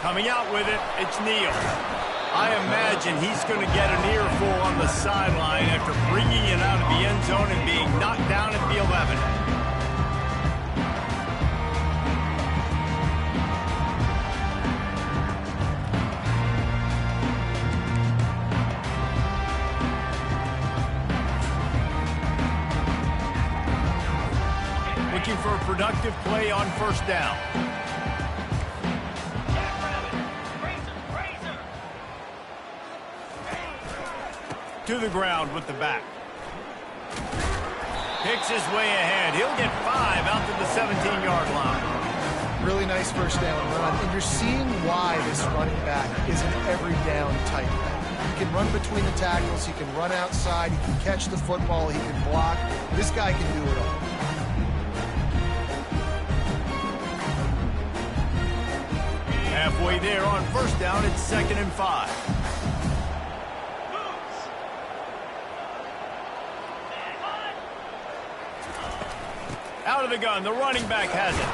Coming out with it, it's Neal. I imagine he's going to get an earful on the sideline after bringing it out of the end zone and being knocked down at the 11. Looking for a productive play on first down. To the ground with the back. Picks his way ahead. He'll get 5 out to the 17-yard line. Really nice first down run, and you're seeing why this running back is an every down type back. He can run between the tackles, he can run outside, he can catch the football, he can block. This guy can do it all. Halfway there on first down, it's 2nd and 5. Out of the gun, the running back has it.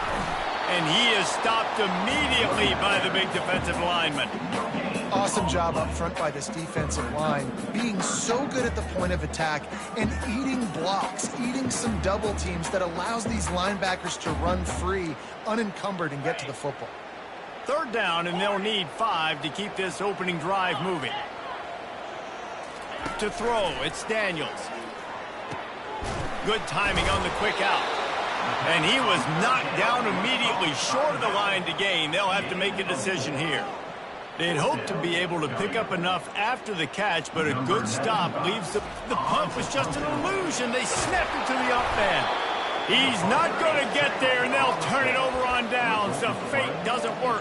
And he is stopped immediately by the big defensive lineman. Awesome job up front by this defensive line, being so good at the point of attack and eating blocks, eating some double teams that allows these linebackers to run free, unencumbered, and get to the football. 3rd down, and they'll need 5 to keep this opening drive moving. To throw, it's Daniels. Good timing on the quick out. And he was knocked down immediately short of the line to gain. They'll have to make a decision here. They'd hoped to be able to pick up enough after the catch, but a good stop leaves the punt was just an illusion. They snapped it to the up man. He's not going to get there, and they'll turn it over on downs. The fake doesn't work.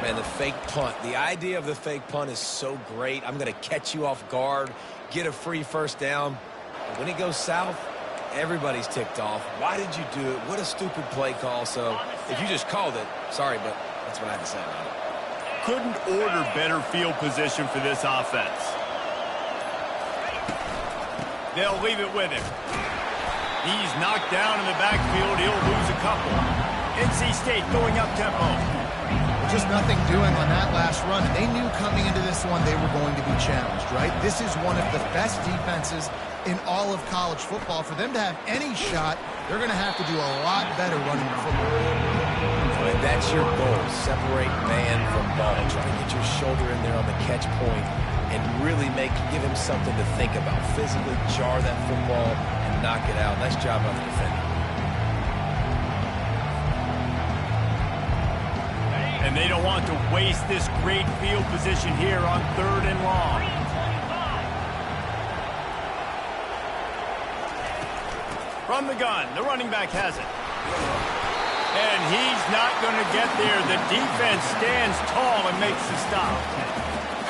Man, the fake punt. The idea of the fake punt is so great. I'm going to catch you off guard, get a free first down. But when it goes south, everybody's ticked off. Why did you do it? What a stupid play call. So if you just called it, sorry, but that's what I have to say about it. Couldn't order better field position for this offense. They'll leave it with him. He's knocked down in the backfield. He'll lose a couple. NC State going up tempo. Just nothing doing on that last run. They knew coming into this one they were going to be challenged, right? This is one of the best defenses in all of college football. For them to have any shot, they're going to have to do a lot better running the football. And that's your goal. Separate man from ball. Try to get your shoulder in there on the catch point and really give him something to think about. Physically jar that football and knock it out. Nice job on the defender. And they don't want to waste this great field position here on 3rd and long. From the gun, the running back has it. And he's not going to get there. The defense stands tall and makes the stop.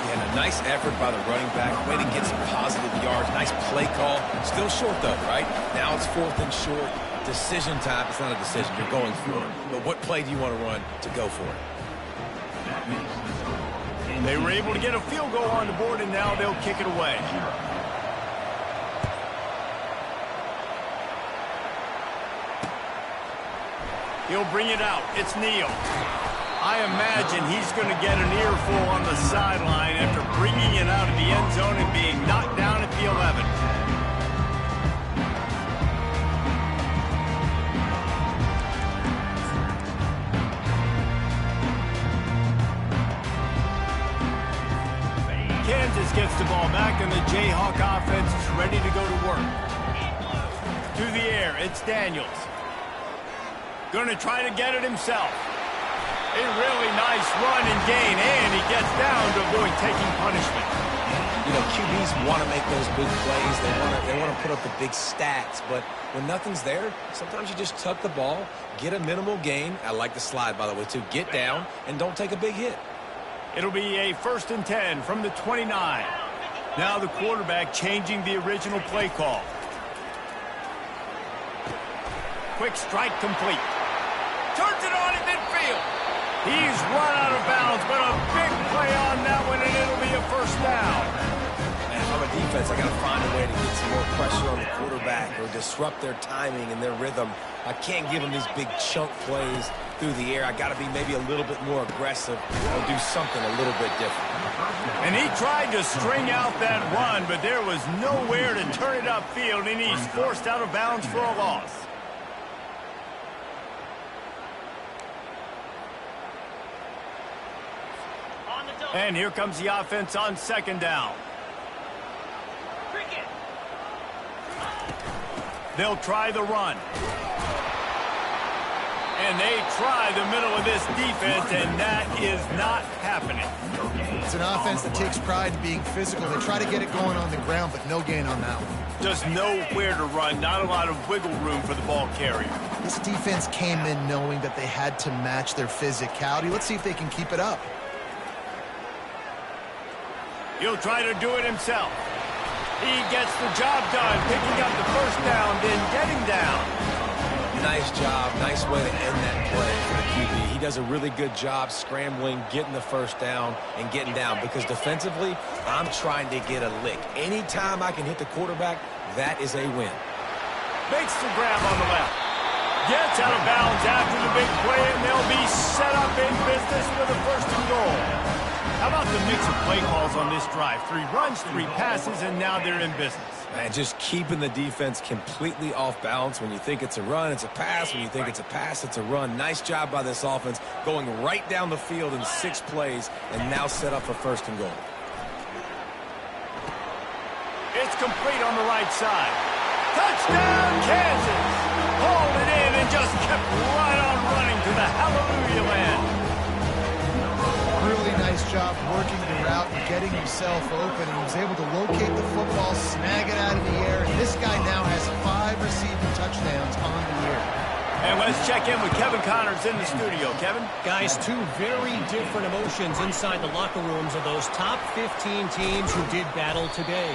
Yeah, and a nice effort by the running back. Way to get some positive yards. Nice play call. Still short, though, right? Now it's 4th and short. Decision time. It's not a decision. You're going for it. But what play do you want to run to go for it? They were able to get a field goal on the board, and now they'll kick it away. He'll bring it out. It's Neal. I imagine he's going to get an earful on the sideline after bringing it out of the end zone and being knocked down at the 11. Kansas gets the ball back, and the Jayhawk offense is ready to go to work. To the air, it's Daniels. Going to try to get it himself. A really nice run and gain, and he gets down to avoid taking punishment. You know, QBs want to make those big plays. They want to put up the big stats, but when nothing's there, sometimes you just tuck the ball, get a minimal gain. I like the slide, by the way, too. Get down and don't take a big hit. It'll be a 1st and 10 from the 29. Now the quarterback changing the original play call. Quick strike complete. Turns it on in midfield. He's run out of bounds, but a big play on that one, and it'll be a 1st down. Man, if I'm a defense, I got to find a way to get some more pressure on the quarterback or disrupt their timing and their rhythm. I can't give them these big chunk plays through the air. I got to be maybe a little bit more aggressive or do something a little bit different. And he tried to string out that run, but there was nowhere to turn it upfield, and he's forced out of bounds for a loss. And here comes the offense on second down. They'll try the run. And they try the middle of this defense, and that is not happening. It's an offense that takes pride in being physical. They try to get it going on the ground, but no gain on that one. Just nowhere to run, not a lot of wiggle room for the ball carrier. This defense came in knowing that they had to match their physicality. Let's see if they can keep it up. He'll try to do it himself. He gets the job done, picking up the first down, then getting down. Nice job. Nice way to end that play for the QB. He does a really good job scrambling, getting the first down, and getting down. Because defensively, I'm trying to get a lick. Anytime I can hit the quarterback, that is a win. Makes the grab on the left. Gets out of bounds after the big play, and they'll be set up in business with a first and goal. How about the mix of play calls on this drive? 3 runs, 3 passes, and now they're in business. Man, just keeping the defense completely off balance. When you think it's a run, it's a pass. When you think it's a pass, it's a run. Nice job by this offense, going right down the field in 6 plays, and now set up for first and goal. It's complete on the right side. Touchdown, Kansas! Hauled it in and just kept right on running to the hallelujah land. Really nice job working the route and getting himself open. He was able to locate the football, snag it out of the air, and this guy now has 5 receiving touchdowns on the year. And let's check in with Kevin Connors in the studio. Kevin? Guys, 2 very different emotions inside the locker rooms of those top 15 teams who did battle today.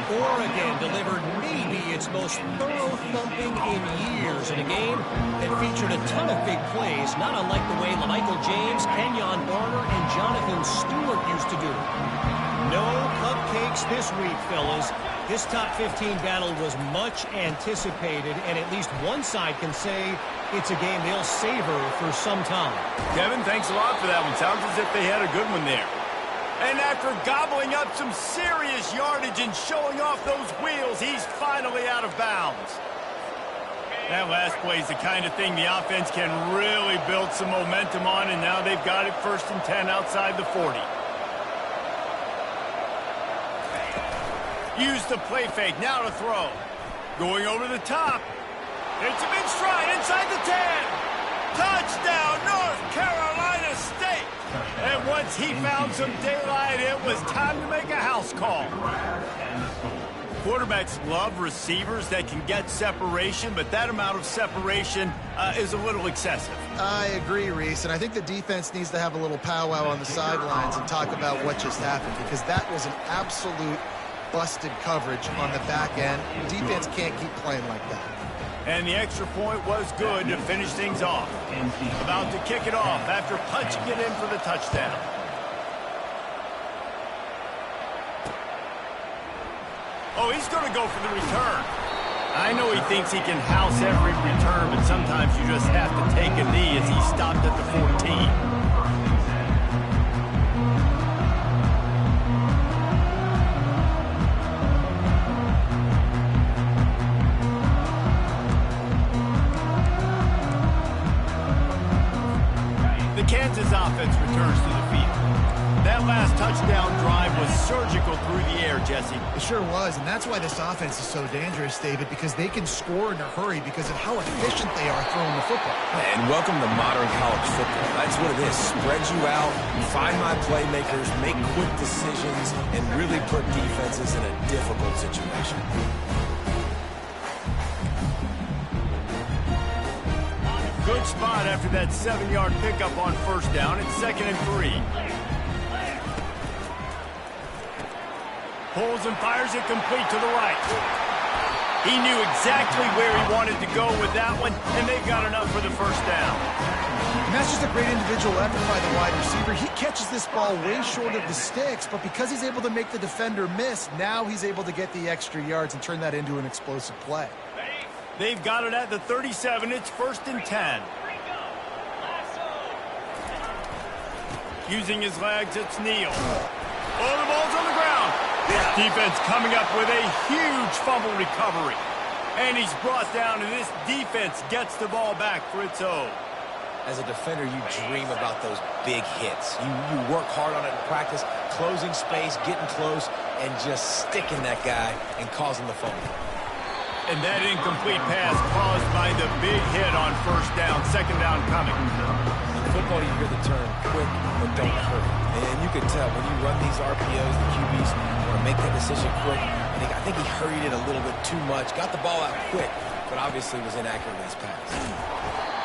Oregon delivered maybe its most thorough thumping in years in a game that featured a ton of big plays, not unlike the way Michael James, Kenyon Barner, and Jonathan Stewart used to do. No cupcakes this week, fellas. This top 15 battle was much anticipated, and at least one side can say it's a game they'll savor for some time. Kevin, thanks a lot for that one. Sounds as if they had a good one there. And after gobbling up some serious yardage and showing off those wheels, he's finally out of bounds. That last play is the kind of thing the offense can really build some momentum on, and now they've got it 1st and 10 outside the 40. Use the play fake, now to throw. Going over the top. It's a big stride inside the 10. Touchdown, North Carolina State. And once he found some daylight, it was time to make a house call. Quarterbacks love receivers that can get separation, but that amount of separation is a little excessive. I agree, Reese, and I think the defense needs to have a little powwow on the sidelines and talk about what just happened, because that was an absolute busted coverage on the back end. Defense can't keep playing like that. And the extra point was good to finish things off. About to kick it off after punching it in for the touchdown. Oh, he's going to go for the return. I know he thinks he can house every return, but sometimes you just have to take a knee as he stopped at the 14. Kansas offense returns to the field. That last touchdown drive was surgical through the air, Jesse. It sure was, and that's why this offense is so dangerous, David, because they can score in a hurry because of how efficient they are throwing the football. And welcome to modern college football. That's what it is. Spread you out, find my playmakers, make quick decisions, and really put defenses in a difficult situation. Good spot after that 7-yard pickup on first down. It's 2nd and 3. Pulls and fires it complete to the right. He knew exactly where he wanted to go with that one, and they got enough for the first down. And that's just a great individual effort by the wide receiver. He catches this ball way short of the sticks, but because he's able to make the defender miss, now he's able to get the extra yards and turn that into an explosive play. They've got it at the 37. It's 1st and 10. Using his legs, it's Neal. Oh, the ball's on the ground. This defense coming up with a huge fumble recovery. And he's brought down, and this defense gets the ball back for its own. As a defender, you dream about those big hits. You work hard on it in practice, closing space, getting close, and just sticking that guy and causing the fumble. And that incomplete pass caused by the big hit on first down, second down coming. In football, you hear the term quick but don't hurt. And you can tell when you run these RPOs, the QBs want to make that decision quick. I think he hurried it a little bit too much, got the ball out quick, but obviously was inaccurate with his pass.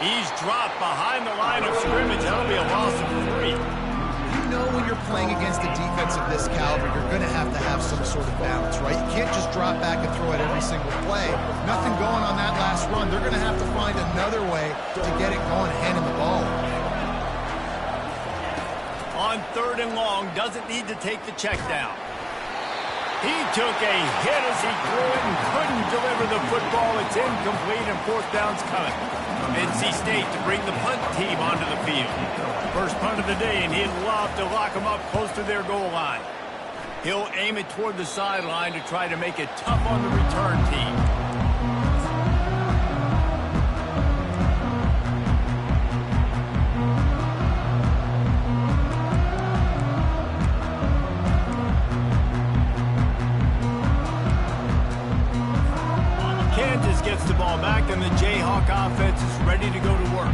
He's dropped behind the line of scrimmage. That'll be a loss of 3. You know when you're playing against a defense of this caliber, you're going to have some sort of balance, right? You can't just drop back and throw it every single play. Nothing going on that last run. They're going to have to find another way to get it going, handing the ball. On 3rd and long, doesn't need to take the check down. He took a hit as he threw it and couldn't deliver the football. It's incomplete and 4th down's coming. NC State to bring the punt team onto the field. First punt of the day, and he'd love to lock them up close to their goal line. He'll aim it toward the sideline to try to make it tough on the return team. Kansas gets the ball back, and the Jayhawk offense is ready to go to work.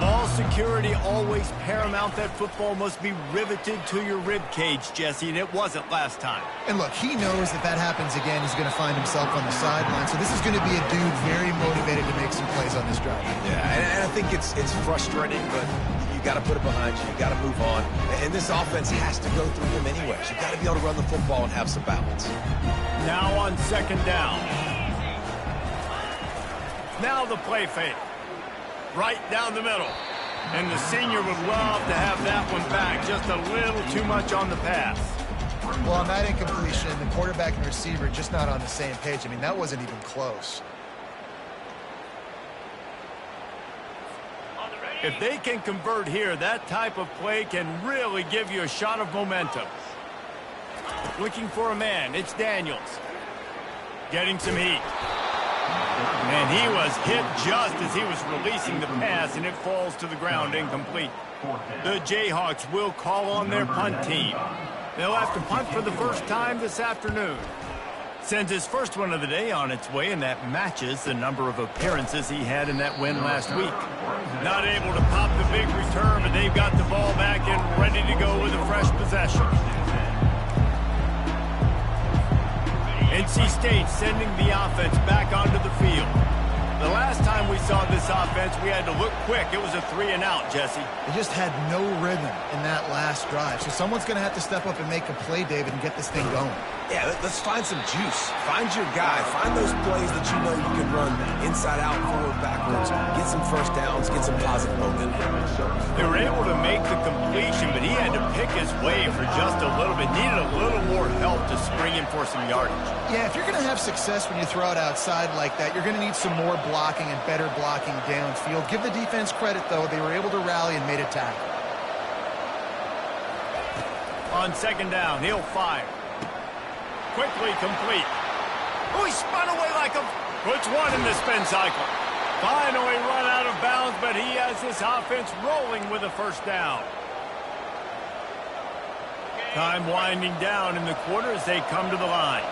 Ball security always paramount. That football must be riveted to your rib cage, Jesse, and it wasn't last time. And look, he knows if that happens again, he's going to find himself on the sideline. So this is going to be a dude very motivated to make some plays on this drive. Yeah, and I think it's frustrating, but you got to put it behind you. You got to move on. And this offense has to go through him anyways. You got to be able to run the football and have some balance. Now on 2nd down. Now the play fake. Right down the middle. And the senior would love to have that one back. Just a little too much on the pass. Well, on that incompletion, the quarterback and receiver just not on the same page. I mean, that wasn't even close. If they can convert here, that type of play can really give you a shot of momentum. Looking for a man. It's Daniels. Getting some heat. And he was hit just as he was releasing the pass, and it falls to the ground incomplete. The Jayhawks will call on their punt team. They'll have to punt for the first time this afternoon. Sends his first one of the day on its way, and that matches the number of appearances he had in that win last week. Not able to pop the big return, but they've got the ball back and ready to go with a fresh possession. NC State sending the offense back onto the field. The last time we saw this offense, we had to look quick. It was a 3-and-out, Jesse. They just had no rhythm in that last drive. So someone's going to have to step up and make a play, David, and get this thing going. Yeah, let's find some juice. Find your guy. Find those plays that you know you can run inside out, forward, backwards. Get some first downs. Get some positive momentum. They were able to make the completion, but he had to pick his way for just a little bit. Needed a little more help to spring him for some yardage. Yeah, if you're going to have success when you throw it outside like that, you're going to need some more blocking and better blocking downfield. Give the defense credit, though. They were able to rally and made a tackle. On 2nd down, he'll fire. Quickly complete. Oh, he spun away like a... Puts one in the spin cycle. Finally run out of bounds, but he has this offense rolling with a first down. Time winding down in the quarter as they come to the line.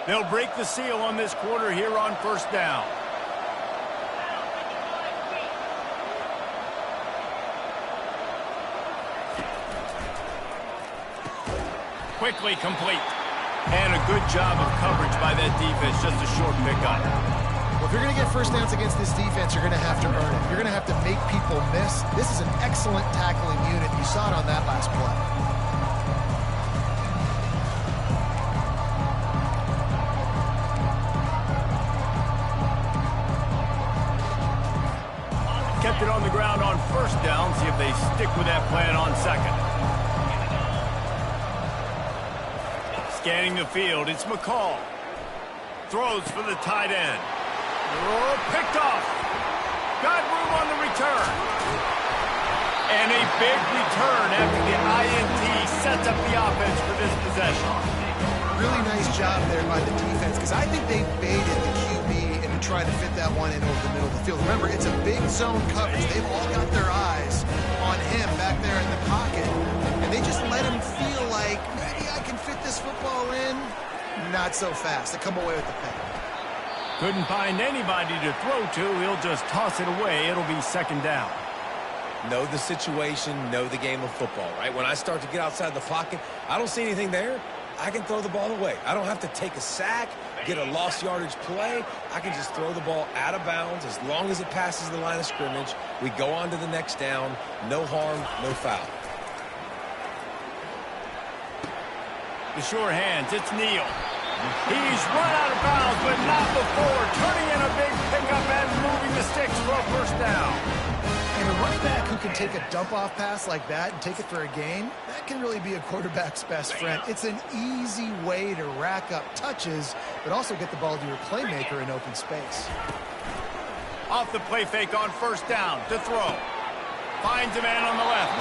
They'll break the seal on this quarter here on 1st down. Quickly complete. And a good job of coverage by that defense. Just a short pickup. Well, if you're going to get first downs against this defense, you're going to have to earn it. You're going to have to make people miss. This is an excellent tackling unit. You saw it on that last play. keep it on the ground on first down, see if they stick with that plan on second. Scanning the field, it's McCall. Throws for the tight end. Oh, picked off. Got room on the return. And a big return after the INT sets up the offense for this possession. Really nice job there by the defense, because I think they baited the QB into trying to fit that one in over the middle of the field. Remember, it's a big zone coverage. They've all got their eyes on him back there in the pocket, and they just let him feel like, maybe I can fit this football in. Not so fast. They come away with the pick. Couldn't find anybody to throw to. He'll just toss it away. It'll be second down. Know the situation, know the game of football, right? When I start to get outside the pocket, I don't see anything there. I can throw the ball away. I don't have to take a sack, get a lost yardage play. I can just throw the ball out of bounds as long as it passes the line of scrimmage. We go on to the next down. No harm, no foul. The sure hands, it's Neal. He's run out of bounds, but not before turning in a big pickup and moving the sticks for a first down. And a running back who can take a dump-off pass like that and take it for a gain, that can really be a quarterback's best friend. It's an easy way to rack up touches, but also get the ball to your playmaker in open space. Off the play fake on first down to throw. Finds a man on the left.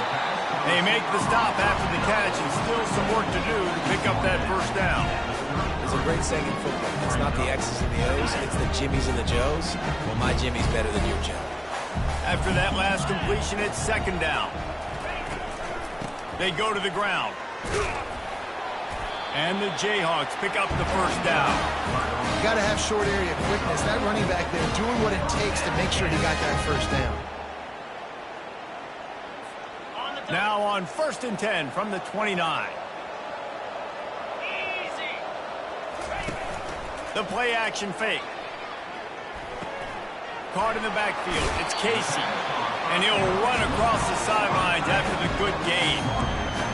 They make the stop after the catch, and still some work to do to pick up that first down. There's a great saying in football. It's not the X's and the O's, it's the Jimmies and the Joes. Well, my Jimmy's better than your Joe. After that last completion, it's second down. They go to the ground. And the Jayhawks pick up the first down. You got to have short area quickness. That running back there doing what it takes to make sure he got that first down. Now on 1st and 10 from the 29. The play action fake. Caught in the backfield. It's Casey. And he'll run across the sidelines after the good gain.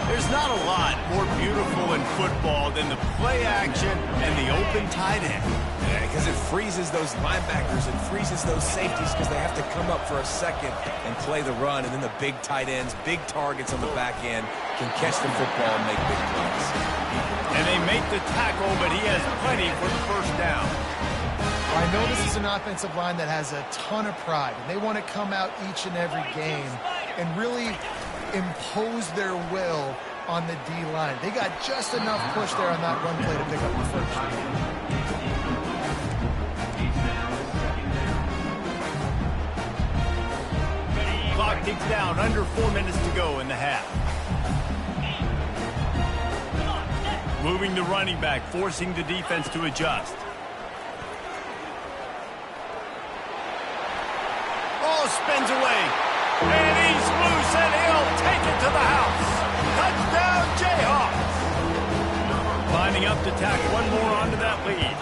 There's not a lot more beautiful in football than the play action and the open tight end. Yeah, because it freezes those linebackers. It freezes those safeties because they have to come up for a second and play the run. And then the big tight ends, big targets on the back end can catch the football and make big plays. And they make the tackle, but he has plenty for the first down. I know this is an offensive line that has a ton of pride, and they want to come out each and every game and really impose their will on the D-line. They got just enough push there on that run play to pick up the first. Clock ticks down, under 4 minutes to go in the half. Moving the running back, forcing the defense to adjust. Oh, spins away. And he's loose, and he'll take it to the house. Touchdown, Jayhawks. Lining up to tack one more onto that lead.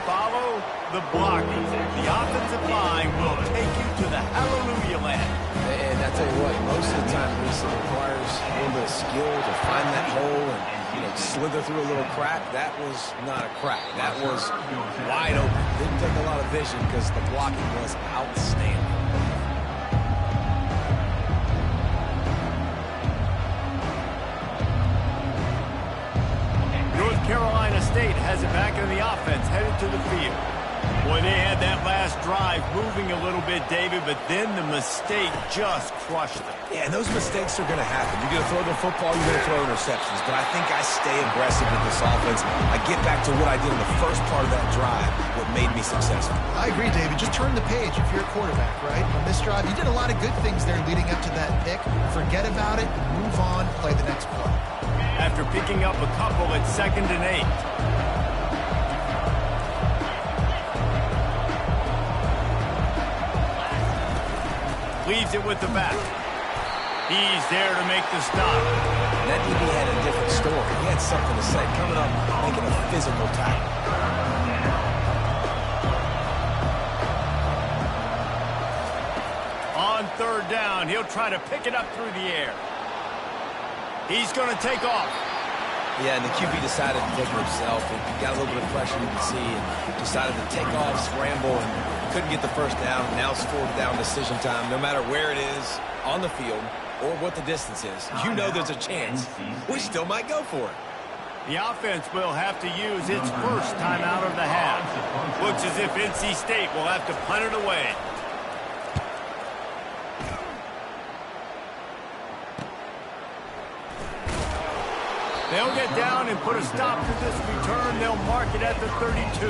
Follow the blocking. The offensive line will take you to the hallelujah land. And I tell you what, most of the time, Reese, it requires a little bit of skill to find that hole and, slither through a little crack. That was not a crack. That was wide open. Didn't take a lot of vision because the blocking was outstanding. North Carolina State has it back in the offense, headed to the field. Boy, they had that last drive moving a little bit, David, but then the mistake just crushed them. Yeah, and those mistakes are going to happen. You're going to throw the football, you're going to throw interceptions. But I think I stay aggressive with this offense. I get back to what I did in the first part of that drive, what made me successful. I agree, David. Just turn the page if you're a quarterback, right? On this drive, you did a lot of good things there leading up to that pick. Forget about it, move on, play the next play. After picking up a couple at 2nd and 8. Leaves it with the back. He's there to make the stop. That DB had a different story. He had something to say. Coming up, making a physical tackle. On 3rd down, he'll try to pick it up through the air. He's going to take off. Yeah, and the QB decided to take it himself. And got a little bit of pressure, you can see, and decided to take off, scramble, and Couldn't get the first down. Now it's fourth down decision time. No matter where it is on the field or what the distance is, you know there's a chance we still might go for it. The offense will have to use its first timeout of the half. Looks as if NC State will have to punt it away. They'll get down and put a stop to this return. They'll mark it at the 32.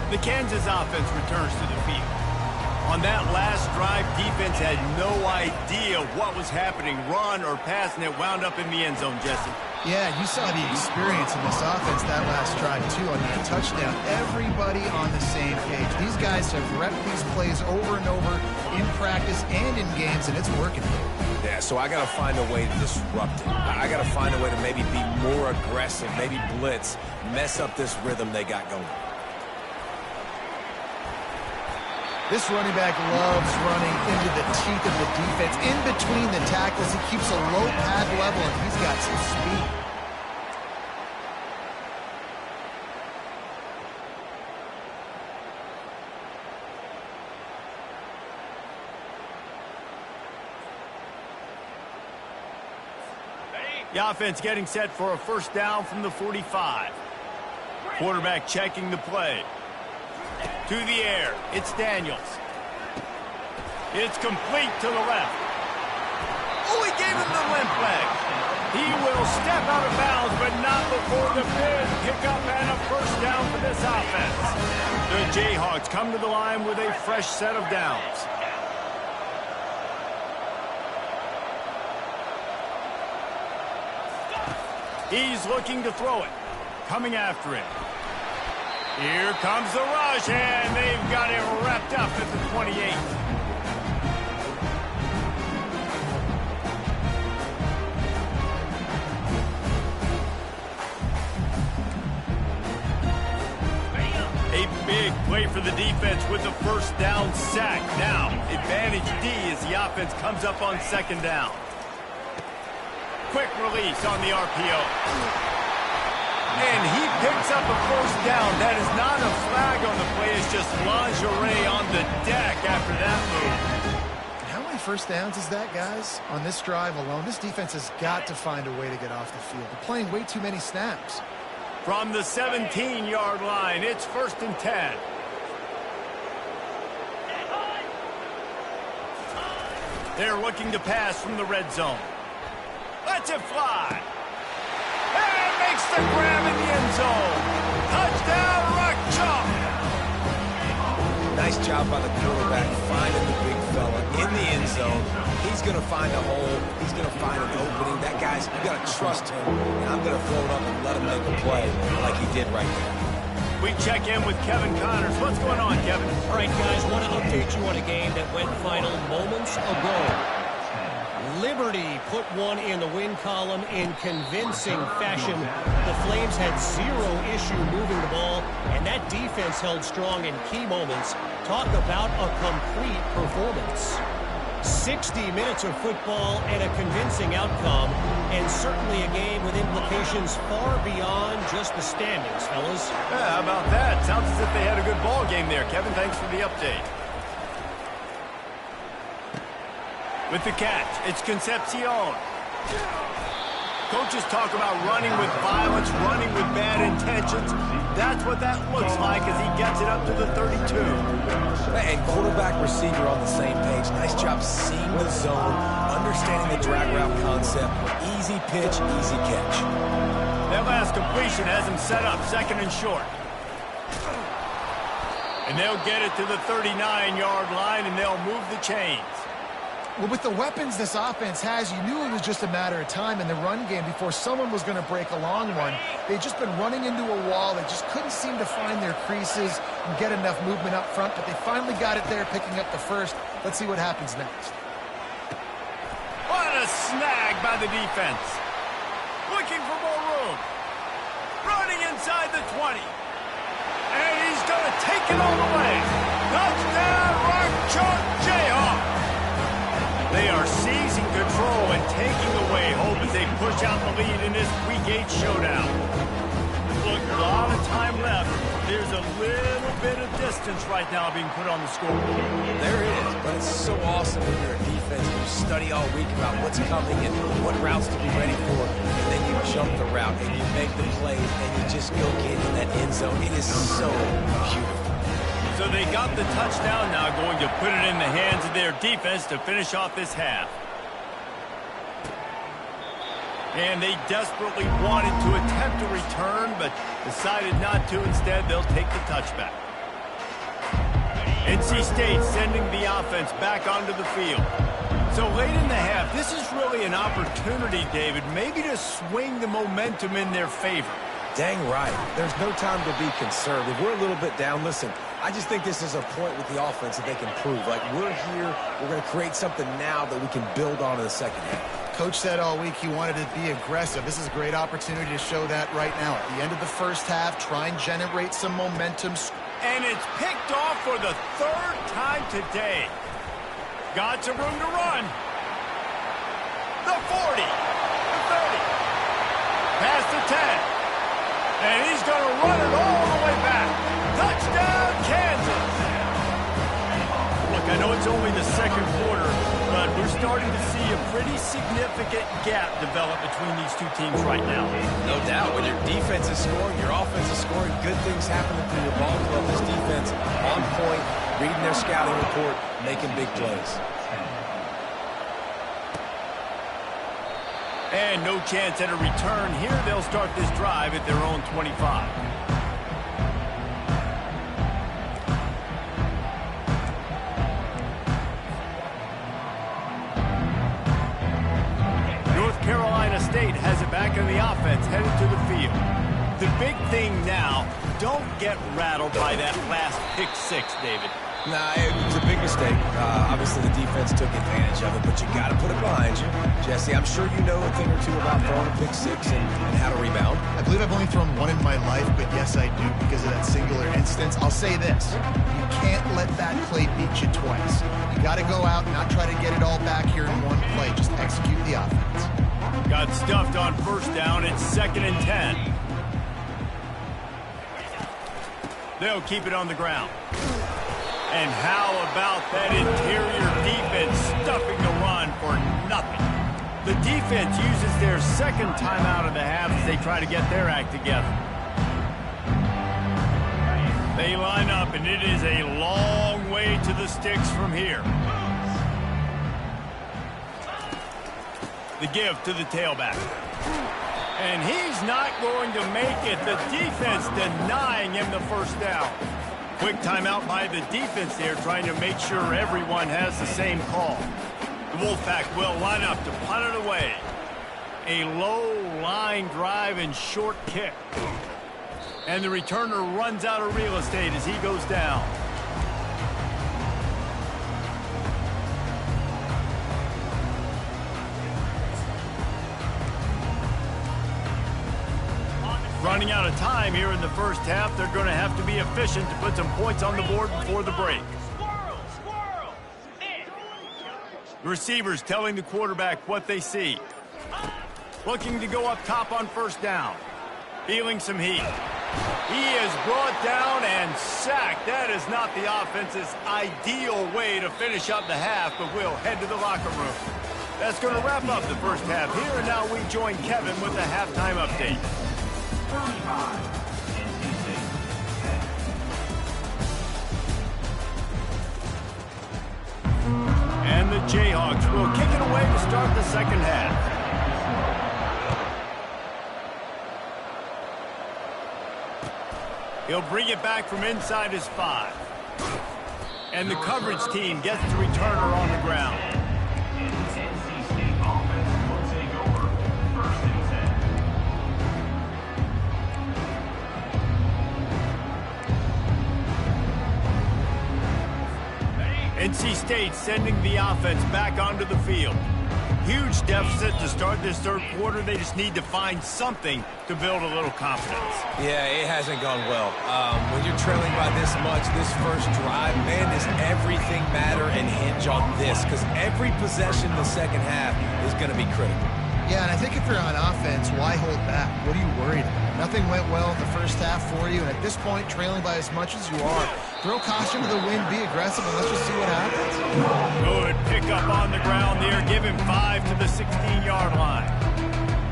The Kansas offense returns to the field. On that last drive, defense had no idea what was happening, run or pass, and it wound up in the end zone, Jesse. Yeah, you saw the experience in this offense that last drive, too, on that touchdown. Everybody on the same page. These guys have repped these plays over and over in practice and in games, and it's working. Yeah, so I got to find a way to disrupt it. I got to find a way to maybe be more aggressive, maybe blitz, mess up this rhythm they got going. This running back loves running into the teeth of the defense. In between the tackles, he keeps a low pad level, and he's got some speed. The offense getting set for a first down from the 45. Quarterback checking the play. To the air, it's Daniels. It's complete to the left. Oh, he gave him the limp leg. He will step out of bounds, but not before the big pickup and a first down for this offense. The Jayhawks come to the line with a fresh set of downs. He's looking to throw it. Coming after him. Here comes the rush, and they've got it wrapped up at the 28. A big play for the defense with the first down sack. Now, advantage D as the offense comes up on second down. Quick release on the RPO. And he picks up a first down. That is not a flag on the play. It's just lingerie on the deck after that move. How many first downs is that, guys? On this drive alone, this defense has got to find a way to get off the field. They're playing way too many snaps. From the 17-yard line, it's 1st and 10. They're looking to pass from the red zone. Lets it fly. And makes the grab in the end zone. Touchdown, Rock Chalk. Nice job by the quarterback finding the big fella in the end zone. He's going to find a hole. He's going to find an opening. That guy's, you got to trust him. And I'm going to throw it up and let him make a play like he did right there. We check in with Kevin Connors. What's going on, Kevin? All right, guys, want to update you on a game that went final moments ago. Liberty put one in the win column in convincing fashion. The Flames had zero issue moving the ball, and that defense held strong in key moments. Talk about a complete performance. 60 minutes of football and a convincing outcome, and certainly a game with implications far beyond just the standings, fellas. Yeah, how about that? Sounds as if they had a good ball game there. Kevin, thanks for the update. With the catch, it's Concepcion. Coaches talk about running with violence, running with bad intentions. That's what that looks like as he gets it up to the 32. And quarterback, receiver on the same page. Nice job seeing the zone, understanding the drag route concept. Easy pitch, easy catch. That last completion has him set up 2nd and short. And they'll get it to the 39-yard line, and they'll move the chains. Well, with the weapons this offense has, you knew it was just a matter of time in the run game before someone was going to break a long one. They'd just been running into a wall. They just couldn't seem to find their creases and get enough movement up front, but they finally got it there, picking up the first. Let's see what happens next. What a snag by the defense. Looking for more room. Running inside the 20. And he's going to take it all the way. Touchdown! stretch out the lead in this Week 8 showdown. Look, a lot of time left. There's a little bit of distance right now being put on the scoreboard. There is, but it's so awesome when you're a defense and you study all week about what's coming and what routes to be ready for, and then you jump the route and you make the plays and you just go get in that end zone. It is so beautiful. So they got the touchdown now, going to put it in the hands of their defense to finish off this half. And they desperately wanted to attempt a return, but decided not to. Instead, they'll take the touchback. NC State sending the offense back onto the field. So late in the half, this is really an opportunity, David, maybe to swing the momentum in their favor. Dang right. There's no time to be conservative. We're a little bit down. Listen, I just think this is a point with the offense that they can prove. Like, we're here, we're going to create something now that we can build on in the second half. Coach said all week he wanted to be aggressive. This is a great opportunity to show that right now. At the end of the first half, try and generate some momentum. And it's picked off for the third time today. Got some room to run. The 40, the 30, past the 10. And he's going to run it all the way back. Touchdown, Kansas. Look, I know it's only the second quarter, but we're starting to see a pretty significant gap develop between these two teams right now. No doubt. When your defense is scoring, your offense is scoring, good things happening through your ball club. This defense on point, reading their scouting report, making big plays. And no chance at a return here. They'll start this drive at their own 25. North Carolina State has it back in the offense, headed to the field. The big thing now, don't get rattled by that last pick six, David. Nah, it was a big mistake. Obviously, the defense took advantage of it, but you got to put it behind you. Jesse, I'm sure you know a thing or two about throwing a pick six and how to rebound. I believe I've only thrown one in my life, but yes, I do because of that singular instance. I'll say this. You can't let that play beat you twice. You got to go out and not try to get it all back here in one play. Just execute the offense. Got stuffed on first down. It's 2nd and 10. They'll keep it on the ground. And how about that interior defense stuffing the run for nothing? The defense uses their second timeout of the half as they try to get their act together. They line up, and it is a long way to the sticks from here. The give to the tailback. And he's not going to make it. The defense denying him the first down. Quick timeout by the defense there, trying to make sure everyone has the same call. The Wolfpack will line up to punt it away. A low line drive and short kick. And the returner runs out of real estate as he goes down. Running out of time here in the first half. They're going to have to be efficient to put some points on the board before the break. The receivers telling the quarterback what they see. Looking to go up top on first down. Feeling some heat. He is brought down and sacked. That is not the offense's ideal way to finish up the half, but we'll head to the locker room. That's going to wrap up the first half here, and now we join Kevin with the halftime update. And the Jayhawks will kick it away to start the second half. He'll bring it back from inside his 5. And the coverage team gets the returner on the ground. NC State sending the offense back onto the field. Huge deficit to start this third quarter. They just need to find something to build a little confidence. Yeah, it hasn't gone well. When you're trailing by this much, this first drive, man, does everything matter and hinge on this? Because every possession in the second half is going to be critical. Yeah, and I think if you're on offense, why hold back? What are you worried about? Nothing went well in the first half for you, and at this point, trailing by as much as you are. Throw caution to the wind, be aggressive, and let's just see what happens. Good pickup on the ground there. Give him 5 to the 16-yard line.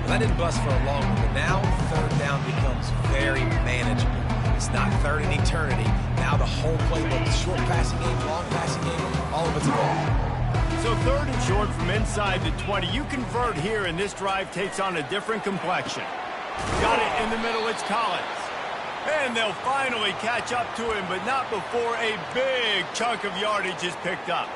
That didn't bust for a long one, but now third down becomes very manageable. It's not third in eternity. Now the whole playbook, short passing game, long passing game, all of it's involved. So third and short from inside the 20. You convert here, and this drive takes on a different complexion. Got it in the middle. It's Collins. And they'll finally catch up to him, but not before a big chunk of yardage is picked up.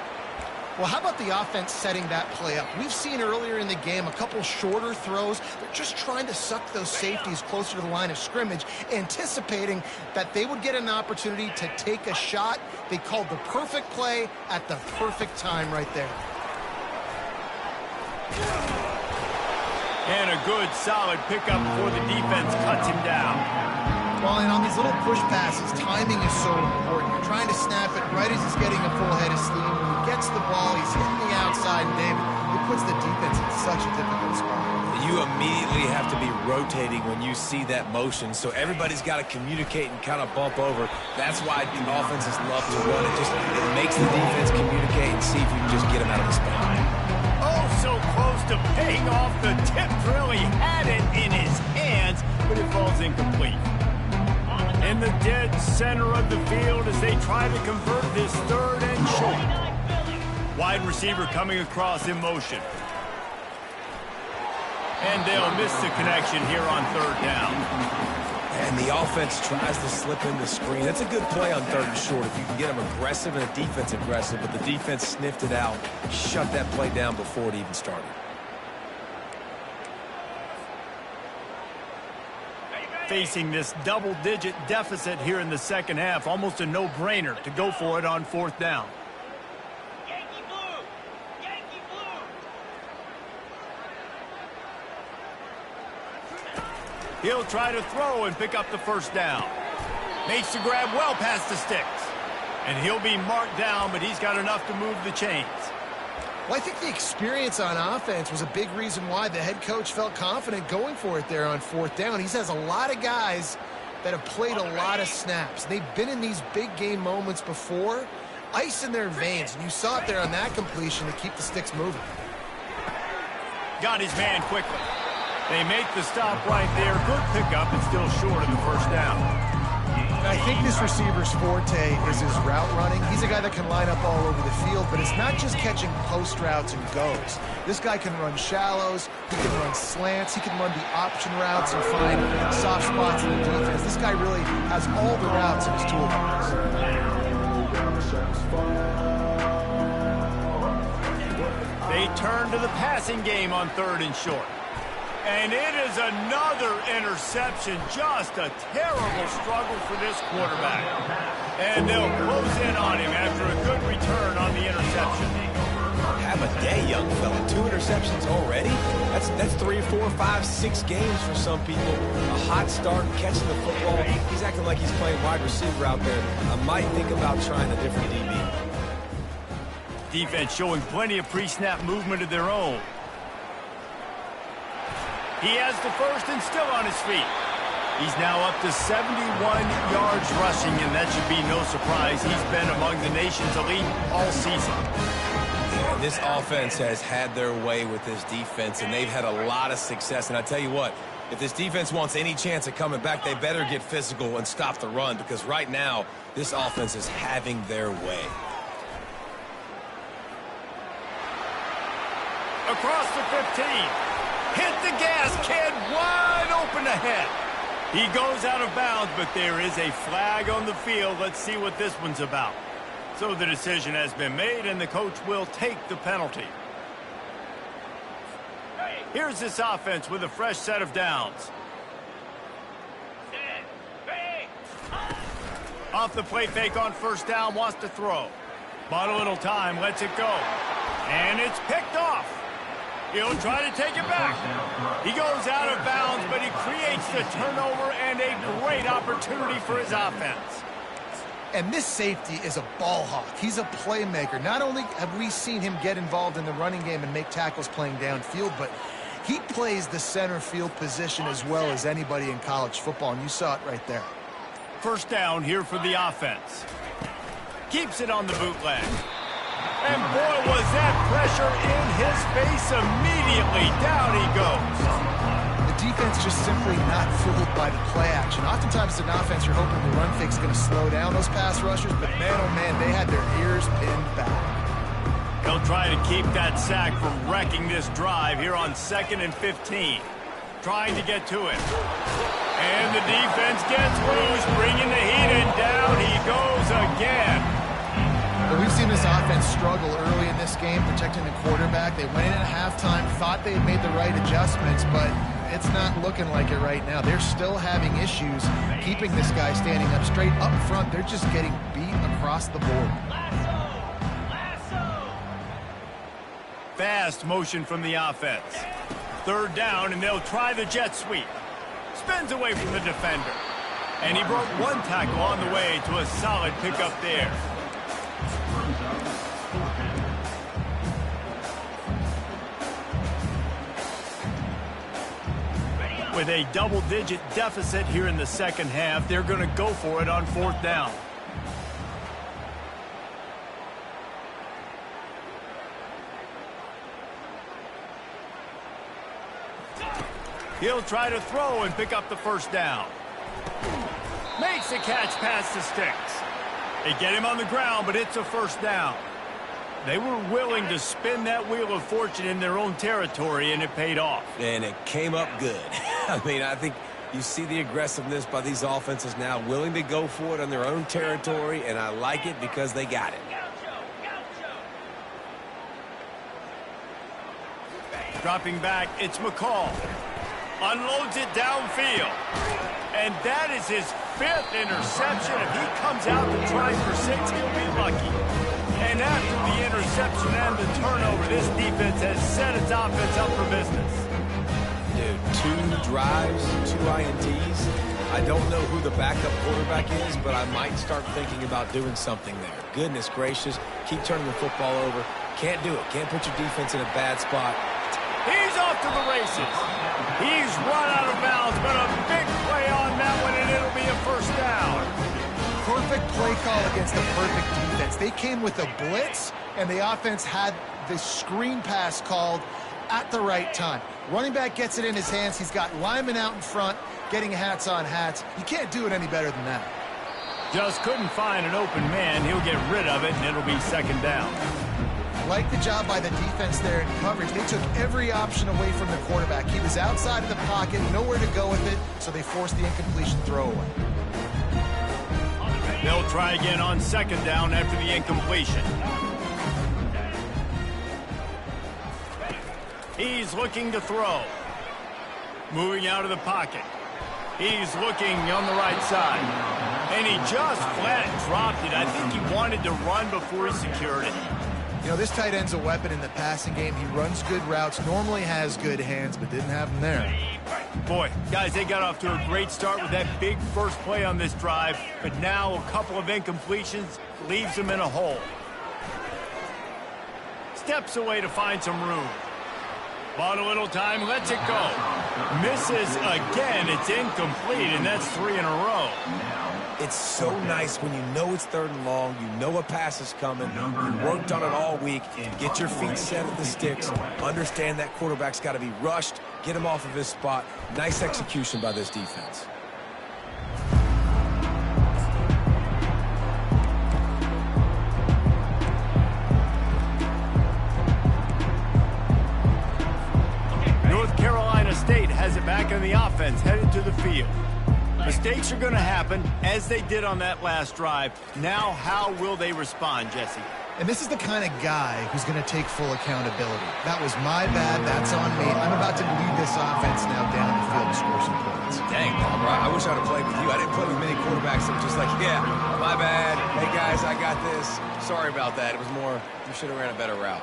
Well, how about the offense setting that play up? We've seen earlier in the game a couple shorter throws. They're just trying to suck those safeties closer to the line of scrimmage, anticipating that they would get an opportunity to take a shot. They called the perfect play at the perfect time right there. And a good, solid pickup before the defense cuts him down. Well, and on these little push passes, timing is so important. You're trying to snap it right as he's getting a full head of steam. When he gets the ball, he's hitting the outside, and David, it puts the defense in such a difficult spot. You immediately have to be rotating when you see that motion, so everybody's got to communicate and kind of bump over. That's why the offenses love to run it. It makes the defense communicate and see if you can just get him out of the spot. Oh, so close to paying off. The tip really had it in his hands, but it falls incomplete. In the dead center of the field as they try to convert this third and short. Wide receiver coming across in motion. And they'll miss the connection here on third down. And the offense tries to slip in the screen. That's a good play on third and short if you can get them aggressive and the defense aggressive, but the defense sniffed it out, shut that play down before it even started. Facing this double-digit deficit here in the second half, almost a no-brainer to go for it on fourth down. Yankee blue! Yankee blue! He'll try to throw and pick up the first down. Makes the grab well past the sticks. And he'll be marked down, but he's got enough to move the chains. Well, I think the experience on offense was a big reason why the head coach felt confident going for it there on fourth down. He has a lot of guys that have played a lot of snaps. They've been in these big game moments before. Ice in their veins, and you saw it there on that completion to keep the sticks moving. Got his man quickly. They make the stop right there. Good pickup, and still short of the first down. I think this receiver's forte is his route running. He's a guy that can line up all over the field, but it's not just catching post routes and goes. This guy can run shallows, he can run slants, he can run the option routes and find soft spots in the defense. This guy really has all the routes in his toolbox. They turn to the passing game on third and short. And it is another interception. Just a terrible struggle for this quarterback. And they'll close in on him after a good return on the interception. Have a day, young fella. 2 interceptions already? That's 3, 4, 5, 6 games for some people. A hot start, catching the football. He's acting like he's playing wide receiver out there. I might think about trying a different DB. Defense showing plenty of pre-snap movement of their own. He has the first and still on his feet. He's now up to 71 yards rushing, and that should be no surprise. He's been among the nation's elite all season. And this offense has had their way with this defense, and they've had a lot of success. And I tell you what, if this defense wants any chance of coming back, they better get physical and stop the run, because right now, this offense is having their way. Across the 15. Hit the gas, kid. Wide open ahead. He goes out of bounds, but there is a flag on the field. Let's see what this one's about. So the decision has been made, and the coach will take the penalty. Here's this offense with a fresh set of downs. Off the play fake on first down, wants to throw. Bought a little time, lets it go. And it's picked off. He'll try to take it back. He goes out of bounds, but he creates the turnover and a great opportunity for his offense. And this safety is a ball hawk. He's a playmaker. Not only have we seen him get involved in the running game and make tackles playing downfield, but He plays the center field position as well as anybody in college football, and you saw it right there. First down here for the offense. Keeps it on the bootleg. And boy, was that pressure in his face immediately. Down he goes. The defense just simply not fooled by the play action. Oftentimes as an offense, you're hoping the run fake's going to slow down those pass rushers, but man, oh man, they had their ears pinned back. He'll try to keep that sack from wrecking this drive here on 2nd and 15. Trying to get to it. And the defense gets loose, bringing the heat, and down he goes again. But we've seen this offense struggle early in this game, protecting the quarterback. They went in at halftime, thought they had made the right adjustments, but it's not looking like it right now. They're still having issues keeping this guy standing up straight. Up front, they're just getting beat across the board. Fast motion from the offense. 3rd down, and they'll try the jet sweep. Spins away from the defender. And he broke one tackle on the way to a solid pickup there. With a double-digit deficit here in the second half, they're going to go for it on 4th down. He'll try to throw and pick up the first down. Makes the catch past the sticks. They get him on the ground, but it's a first down. They were willing to spin that wheel of fortune in their own territory, and it paid off. And it came up good. I mean, I think you see the aggressiveness by these offenses now, willing to go for it on their own territory, and I like it because they got it. Dropping back, it's McCall. Unloads it downfield. And that is his 5th interception. If he comes out to try for 6, he'll be lucky. And after the interception and the turnover, this defense has set its offense up for business. Dude, 2 drives, 2 INTs. I don't know who the backup quarterback is, but I might start thinking about doing something there. Goodness gracious, keep turning the football over. Can't do it. Can't put your defense in a bad spot. He's off to the races. He's run out of bounds, but a big play on that one, and it'll be a first down. Perfect play call against the perfect defense. They came with a blitz, and the offense had the screen pass called at the right time. Running back gets it in his hands. He's got linemen out in front, getting hats on hats. You can't do it any better than that. Just couldn't find an open man. He'll get rid of it, and it'll be 2nd down. Like the job by the defense there in coverage. They took every option away from the quarterback. He was outside of the pocket, nowhere to go with it, so they forced the incompletion throwaway. They'll try again on 2nd down after the incompletion. He's looking to throw. Moving out of the pocket. He's looking on the right side. And he just flat dropped it. I think he wanted to run before he secured it. You know, this tight end's a weapon in the passing game. He runs good routes, normally has good hands, but didn't have them there. Boy, guys, they got off to a great start with that big first play on this drive, but now a couple of incompletions leaves them in a hole. Steps away to find some room. Bought a little time, lets it go. Misses again, it's incomplete, and that's 3 in a row. It's so nice when you know it's 3rd and long, you know a pass is coming, you worked on it all week, get your feet set at the sticks, understand that quarterback's got to be rushed, get him off of his spot. Nice execution by this defense. North Carolina State has it back on the offense, headed to the field. Mistakes are going to happen, as they did on that last drive. Now, how will they respond, Jesse? And this is the kind of guy who's going to take full accountability. That was my bad. That's on me. I'm about to lead this offense now down the field to score some points. Dang, Palmer, I wish I'd have played with you. I didn't play with many quarterbacks that were just like, yeah, my bad. Hey, guys, I got this. Sorry about that. It was more, you should have ran a better route.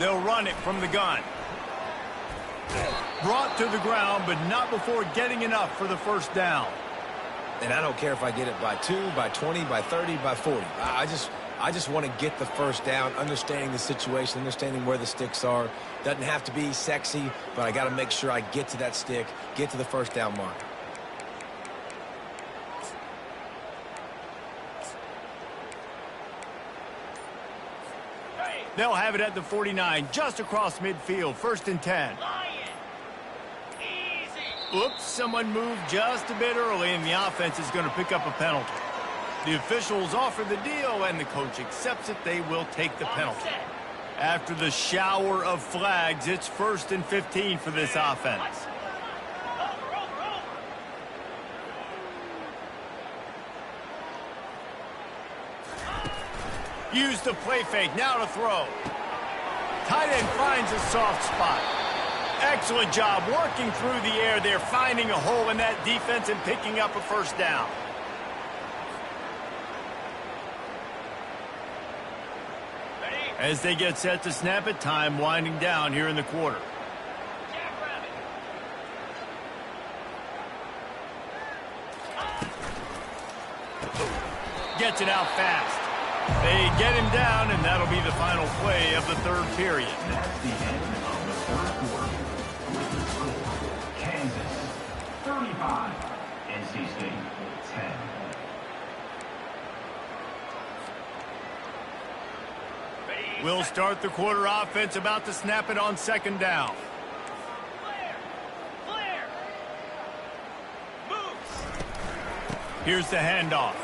They'll run it from the gun. Brought to the ground, but not before getting enough for the first down. And I don't care if I get it by 2, by 20, by 30, by 40. I I just want to get the first down, understanding the situation, understanding where the sticks are. Doesn't have to be sexy, but I got to make sure I get to that stick, get to the first down mark. They'll have it at the 49, just across midfield, 1st and 10. Oops, someone moved just a bit early, and the offense is going to pick up a penalty. The officials offer the deal, and the coach accepts it. They will take the penalty. After the shower of flags, it's 1st and 15 for this offense. Use the play fake, now to throw. Tight end finds a soft spot. Excellent job working through the air there, finding a hole in that defense and picking up a first down. As they get set to snap it, time winding down here in the quarter. Gets it out fast. They get him down, and that'll be the final play of the 3rd period. That's the end of the 3rd quarter. With the score, Kansas 35, NC State 10. We'll start the quarter offense, about to snap it on 2nd down. Here's the handoff.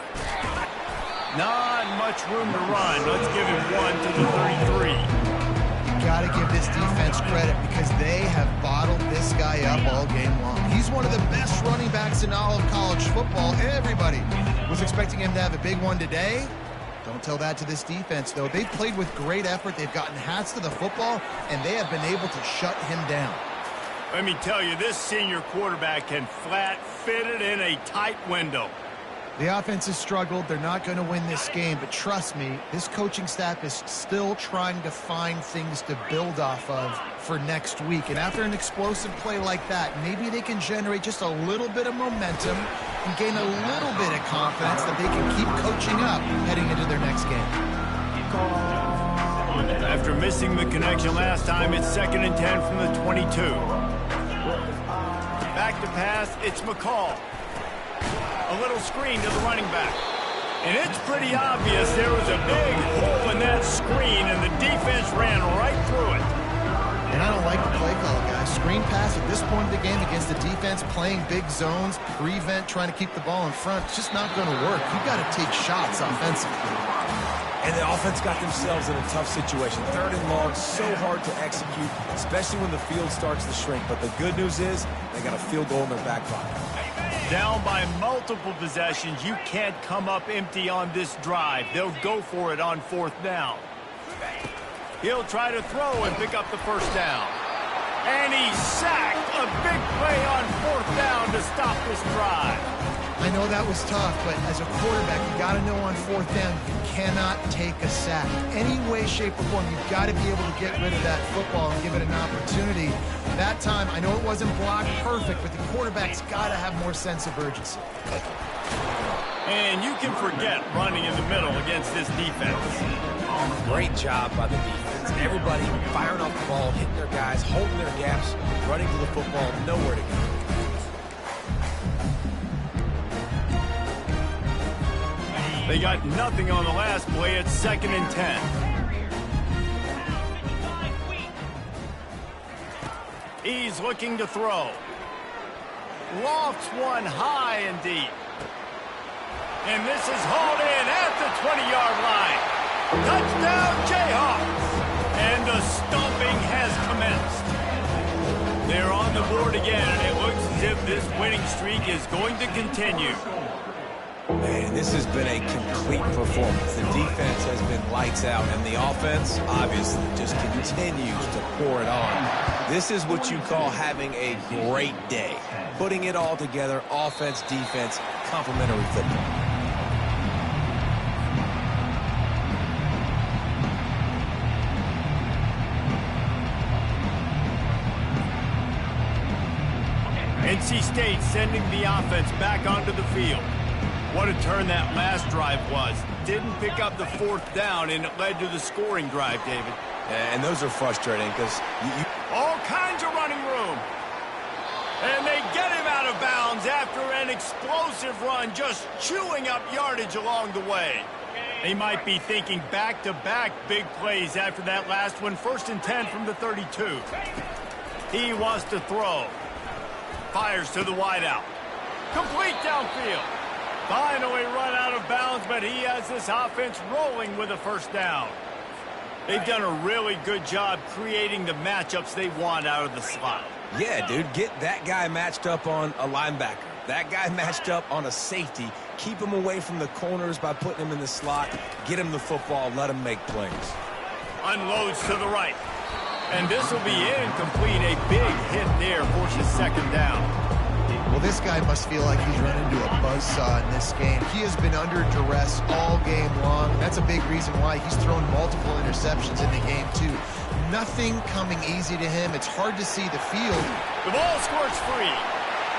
Not much room to run. Let's give him 1 to the 33. You got to give this defense credit because they have bottled this guy up all game long. He's one of the best running backs in all of college football. Everybody was expecting him to have a big one today. Don't tell that to this defense, though. They've played with great effort. They've gotten hats to the football, and they have been able to shut him down. Let me tell you, this senior quarterback can flat fit it in a tight window. The offense has struggled. They're not going to win this game, but trust me, this coaching staff is still trying to find things to build off of for next week. And after an explosive play like that, maybe they can generate just a little bit of momentum and gain a little bit of confidence that they can keep coaching up heading into their next game. After missing the connection last time, it's 2nd and 10 from the 22. Back to pass, it's McCall. A little screen to the running back. And it's pretty obvious there was a big hole in that screen, and the defense ran right through it. And I don't like the play call, guys. Screen pass at this point of the game against the defense, playing big zones, prevent, trying to keep the ball in front. It's just not going to work. You've got to take shots offensively. And the offense got themselves in a tough situation. 3rd and long, so hard to execute, especially when the field starts to shrink. But the good news is they got a field goal in their back pocket. Down by multiple possessions, you can't come up empty on this drive. They'll go for it on 4th down. He'll try to throw and pick up the first down. And he's sacked. A big play on 4th down to stop this drive. I know that was tough, but as a quarterback, you got to know on 4th down, you cannot take a sack. Any way, shape, or form, you've got to be able to get rid of that football and give it an opportunity. That time, I know it wasn't blocked perfect, but the quarterback's got to have more sense of urgency. And you can forget running in the middle against this defense. Great job by the defense. Everybody firing off the ball, hitting their guys, holding their gaps, running to the football, nowhere to go. They got nothing on the last play. It's 2nd and 10. He's looking to throw. Lofts one high and deep. And this is hauled in at the 20-yard line. Touchdown, Jayhawks. And the stomping has commenced. They're on the board again, and it looks as if this winning streak is going to continue. Man, this has been a complete performance. The defense has been lights out, and the offense, obviously, just continues to pour it on. This is what you call having a great day. Putting it all together, offense, defense, complementary football. NC State sending the offense back onto the field. What a turn that last drive was. Didn't pick up the fourth down, and it led to the scoring drive, David. And those are frustrating because all kinds of running room. And they get him out of bounds after an explosive run, just chewing up yardage along the way. They might be thinking back-to-back big plays after that last one. 1st and 10 from the 32. He wants to throw. Fires to the wideout. Complete downfield. Finally run out of bounds, but he has this offense rolling with a first down. They've done a really good job creating the matchups they want out of the slot. Yeah, dude, get that guy matched up on a linebacker. That guy matched up on a safety. Keep him away from the corners by putting him in the slot. Get him the football. Let him make plays. Unloads to the right. And this will be incomplete. A big hit there forces 2nd down. Well, this guy must feel like he's run into a buzzsaw in this game. He has been under duress all game long. That's a big reason why he's thrown multiple interceptions in the game, too. Nothing coming easy to him. It's hard to see the field. The ball squirts free.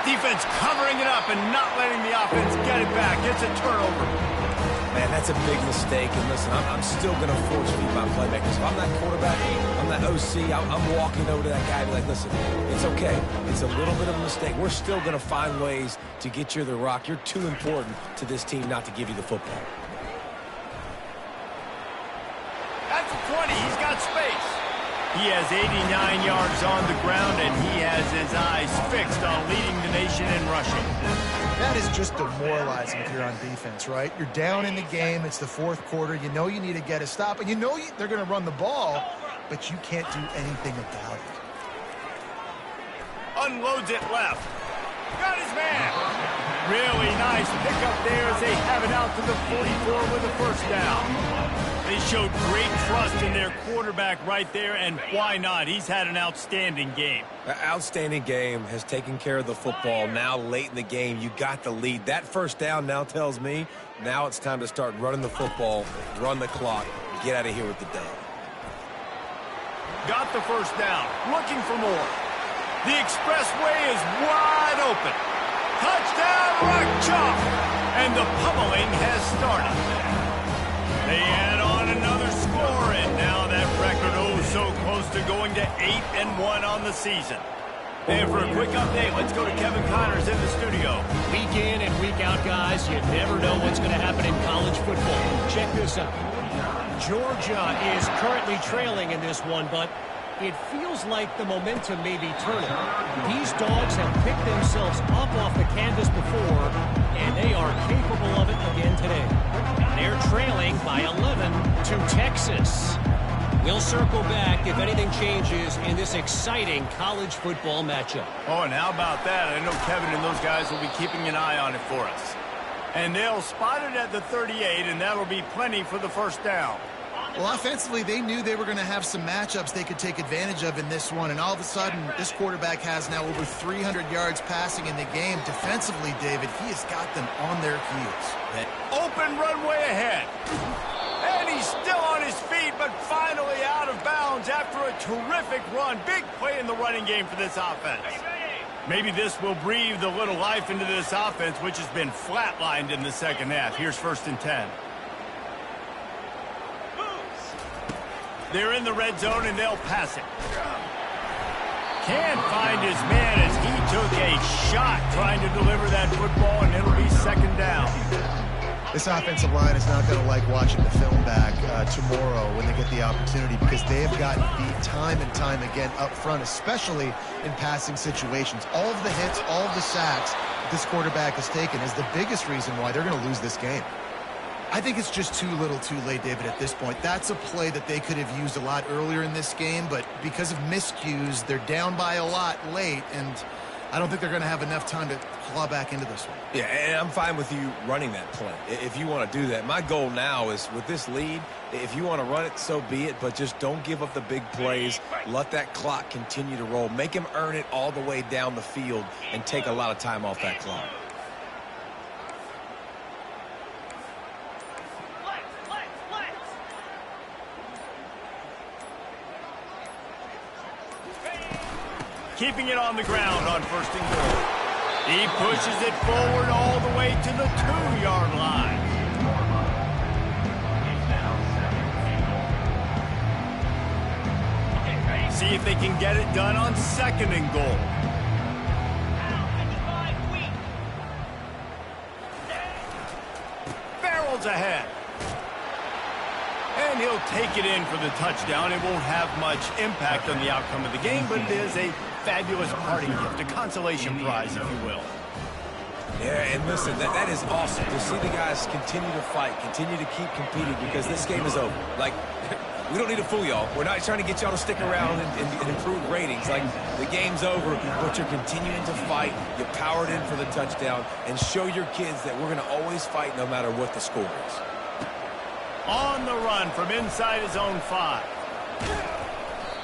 Defense covering it up and not letting the offense get it back. It's a turnover. Man, that's a big mistake. And listen, I'm still going to force feed my playmakers. If I'm that quarterback, I'm that OC, I'm walking over to that guy and be like, listen, it's okay. It's a little bit of a mistake. We're still going to find ways to get you the rock. You're too important to this team not to give you the football. At the 20, he's got space. He has 89 yards on the ground, and he has his eyes fixed on leading the nation in rushing. That is just demoralizing if you're on defense, right? You're down in the game. It's the 4th quarter. You know you need to get a stop, and you know they're going to run the ball, but you can't do anything about it. Unloads it left. Got his man. Really nice pickup there as they have it out to the 44 with a 1st down. They showed great trust in their quarterback right there, and why not? He's had an outstanding game. An outstanding game, has taken care of the football. Now late in the game, you got the lead. That 1st down now tells me now it's time to start running the football, run the clock, get out of here with the dub. Got the 1st down, looking for more. The expressway is wide open. Touchdown, Rock Chalk! And the pummeling has started. They add on another score, and now that record so close to going to 8-1 on the season. And for a quick update, let's go to Kevin Connors in the studio. Week in and week out, guys, you never know what's going to happen in college football. Check this out. Georgia is currently trailing in this one, but it feels like the momentum may be turning. These dogs have picked themselves up off the canvas before, and they are capable of it again today. They're trailing by 11 to Texas. We'll circle back if anything changes in this exciting college football matchup. Oh, and how about that? I know Kevin and those guys will be keeping an eye on it for us. And they'll spot it at the 38, and that'll be plenty for the 1st down. Well, offensively, they knew they were going to have some matchups they could take advantage of in this one, and all of a sudden, this quarterback has now over 300 yards passing in the game. Defensively, David, he has got them on their heels. Open runway ahead. And he's still on his feet, but finally out of bounds after a terrific run. Big play in the running game for this offense. Maybe this will breathe a little life into this offense, which has been flatlined in the 2nd half. Here's 1st and 10. They're in the red zone, and they'll pass it. Can't find his man as he took a shot trying to deliver that football, and it'll be 2nd down. This offensive line is not going to like watching the film back tomorrow when they get the opportunity, because they have gotten beat time and time again up front, especially in passing situations. All of the hits, all of the sacks this quarterback has taken is the biggest reason why they're going to lose this game. I think it's just too little too late, David, at this point. That's a play that they could have used a lot earlier in this game, but because of miscues, they're down by a lot late, and I don't think they're going to have enough time to claw back into this one. Yeah, and I'm fine with you running that play if you want to do that. My goal now is with this lead, if you want to run it, so be it, but just don't give up the big plays. Let that clock continue to roll. Make him earn it all the way down the field and take a lot of time off that clock. Keeping it on the ground on 1st and goal. He pushes it forward all the way to the 2-yard line. See if they can get it done on 2nd and goal. Farrell's ahead. And he'll take it in for the touchdown. It won't have much impact on the outcome of the game, but it is a fabulous parting gift, a consolation prize, if you will. Yeah, and listen, that is awesome to see the guys continue to fight, continue to keep competing, because this game is over. Like, we don't need to fool y'all. We're not trying to get y'all to stick around and improve ratings. Like, the game's over, but you're continuing to fight. You powered in for the touchdown, and show your kids that we're going to always fight no matter what the score is. On the run from inside his own 5.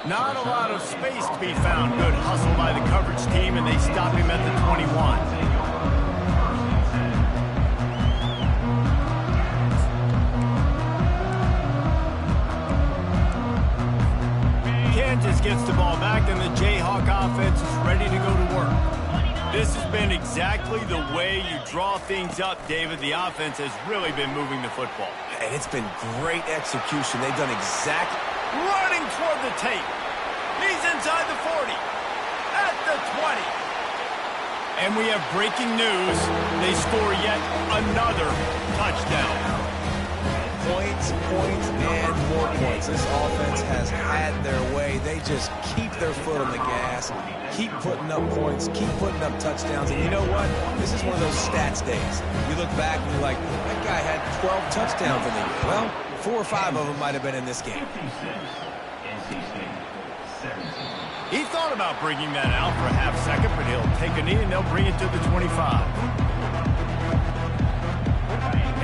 Not a lot of space to be found. Good hustle by the coverage team, and they stop him at the 21. Kansas gets the ball back, and the Jayhawk offense is ready to go to work. This has been exactly the way you draw things up, David. The offense has really been moving the football. And it's been great execution. They've done exactly... Running toward the tape. He's inside the 40. At the 20. And we have breaking news. They score yet another touchdown. Points, and more points. This offense has had their way. They just keep their foot on the gas, keep putting up points, keep putting up touchdowns. And you know what? This is one of those stats days. You look back and you're like, that guy had 12 touchdowns in the year. Well, 4 or 5 of them might have been in this game. He thought about bringing that out for a half second, but he'll take a knee and they'll bring it to the 25.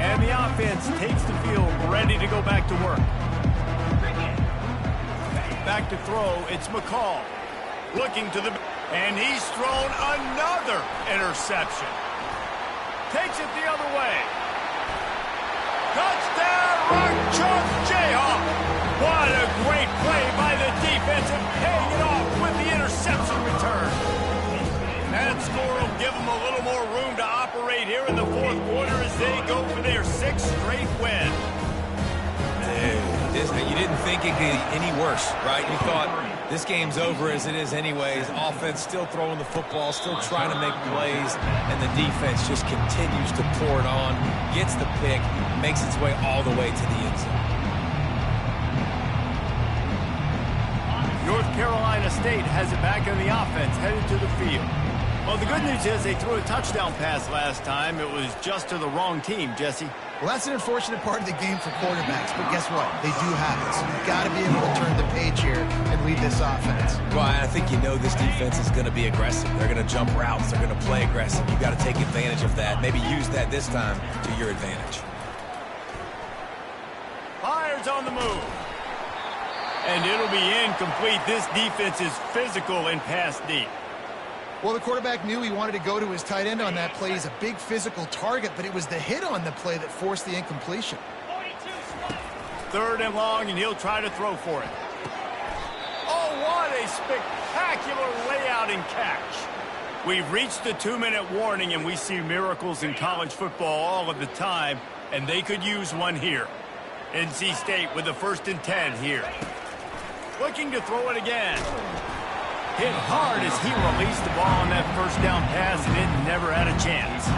And the offense takes the field, ready to go back to work. Back to throw, it's McCall. Looking to the... And he's thrown another interception. Takes it the other way. Touchdown, Rock Chalk Jayhawk. What a great play by the defense, and paying it off with the interception return. That score will give them a little more room to operate here in the 4th quarter as they go for their 6th straight win. You didn't think it could get any worse, right? You thought this game's over as it is anyways. Offense still throwing the football, still trying to make plays, and the defense just continues to pour it on, gets the pick, makes its way all the way to the end zone. North Carolina State has it back in the offense, headed to the field. Well, the good news is they threw a touchdown pass last time. It was just to the wrong team, Jesse. Well, that's an unfortunate part of the game for quarterbacks, but guess what? They do have it, so you've got to be able to turn the page here and lead this offense. Well, I think you know this defense is going to be aggressive. They're going to jump routes. They're going to play aggressive. You've got to take advantage of that. Maybe use that this time to your advantage. Fires on the move. And it'll be incomplete. This defense is physical and pass deep. Well, the quarterback knew he wanted to go to his tight end on that play. He's a big physical target, but it was the hit on the play that forced the incompletion. 3rd and long, and he'll try to throw for it. Oh, what a spectacular layout and catch. We've reached the 2-minute warning, and we see miracles in college football all of the time, and they could use one here. NC State with the 1st and 10 here. Looking to throw it again. Hit hard as he released the ball on that 1st down pass, and it never had a chance.